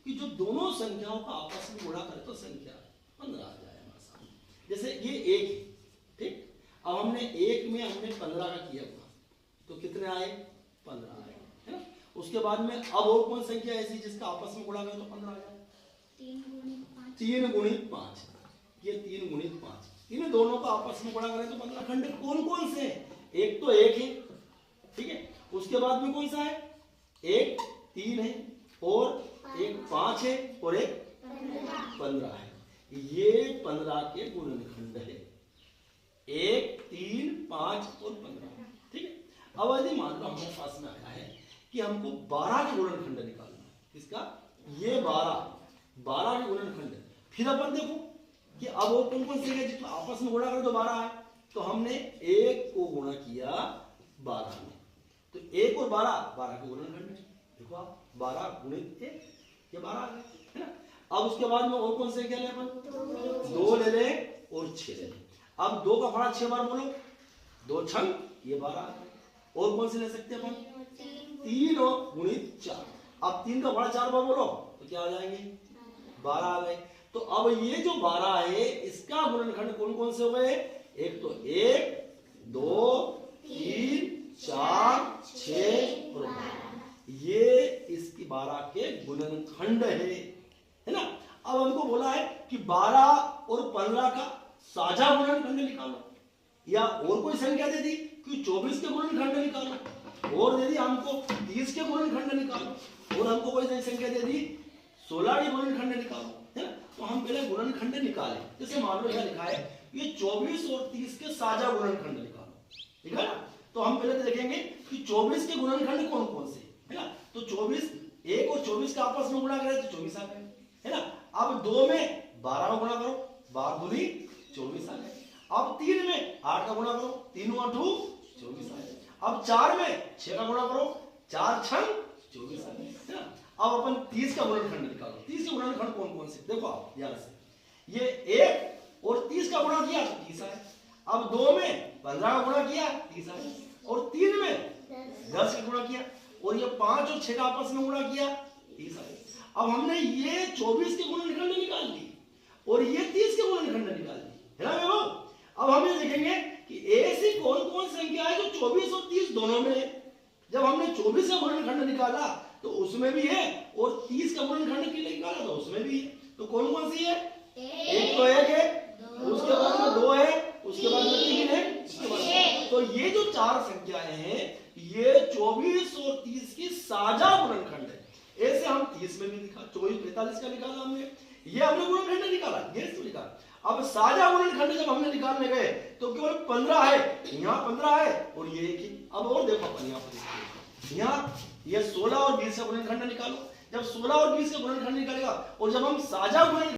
कि जो दोनों संख्याओं का आपस में गुणा करें तो संख्या 15 आ जाए हमारे सामने। जैसे ये 1 है, ठीक, अब हमने 1 में हमने 15 का किया हुआ, तो कितने आए? 15 आए, है ना। उसके बाद में अब और कौन संख्या ऐसी जिसका आपस में गुणा करें तो 15 आ जाए? 3 गुणित 5। 3 गुणित 5, ये 3 गुणित 5, इन दोनों का आपस में गुणा करें तो 15। खंड कौन कौन से हैं? एक तो 1 है, ठीक है, उसके बाद में कौन सा है? एक 3 है और एक 5 है और एक 15 है। ये 15 के गुणनखंड है, 1 3 5 और 15, ठीक है। अब यदि मान लो हमारे पास में आया है कि हमको 12 के गुणनखंड निकालना है, किसका? ये 12 के गुणनखंड। फिर अपन देखो कि अब वो कौन कौन से है जिसको आपस में गुणा करें तो 12 है, तो हमने 1 को गुणा किया 12 में, तो 1 और 12 के गुणनखंड है। देखो आप 12 गुणित 1, ये 12 आ गए, है ना। अब उसके बाद में और कौन से क्या ले अपन? 2 ले ले और 6 ले ले। अब 2 का भाड़ा 6 बार बोलो, 2 छंग, ये 12 आ गए। और कौन से ले सकते हैं अपन? 3 और गुणित 4। अब 3 का भाड़ा 4 बार बोलो तो क्या आ जाएंगे? 12 आ गए। तो अब ये जो 12 है इसका गुणनखंड कौन कौन से हो गए? एक तो 1 2 3 4 6 और 12, ये इसकी 12 के गुणनखंड है ना। अब हमको बोला है कि 12 और 15 का साझा गुणनखंड निकालो, या और कोई संख्या दे दी कि 24 के गुणनखंड निकालो, और दे दी हमको 30 के गुणनखंड निकालो, और हमको कोई संख्या दे दी 16 के गुणनखंड निकालो, है ना। तो हम पहले गुणनखंड निकाले। जैसे मान लो यहाँ लिखा है ये 24 और 30 के साझा गुणनखंड निकालो, ठीक है ना। तो हम पहले तो देखेंगे कि 24 के गुणनखंड कौन कौन से, है ना। तो 24, 1 और 24 का आपस में गुणा करें तो 24 आ गए, है ना। अब 2 में 12 का गुणा करो, 12 दूनी 24 आ गए। अब 3 में 8 का गुणा करो, 3 8 24 आ गए। अब 4 में 6 का गुणा करो, 4 6 24 आ गए, है ना। अब अपन 30 का गुणनखंड निकालो। 30 के गुणनखंड कौन कौन से? देखो आप ध्यान से, ये 1 और 30 का गुणा किया तो 30 आए। अब 2 में 15 का गुणा किया 30 आए, और 3 में 10 का गुणा किया, और ये 5 और 6 का आपस में गुणा किया 30 आए। अब हमने ये 24 के गुणनखंड निकाल दी और ये 30 के गुणनखंड निकाल दी, है ना भाई। अब हम ये देखेंगे कि ऐसी कौन कौन संख्या है जो 24 और 30 दोनों में है। जब हमने 24 का गुणनखंड निकाला तो उसमें भी है, और 30 का गुणनखंड के लिए निकाला तो उसमें भी है। तो कौन कौन सी है? एक तो 1 है, उसके बाद में 2 है, उसके बाद में 3 है, उसके बाद में। तो ये जो 4 संख्याएं हैं ये 24 और 30 की साझा गुणनखंड है। ऐसे हम 30 में भी निकाला, 24 45 का निकाला हमने, ये हमने गुणनखंड निकाला, ये तो निकाला। अब साझा गुणनखंड जब हमने निकालने गए तो केवल 15 है, यहाँ 15 है और ये 1 ही। अब और देखो अपन यहाँ ये 16 और 20 का गुणनखंड निकालो। जब 16 और 20 का गुणनखंड निकालेगा और जब हम साझा गुणनखंड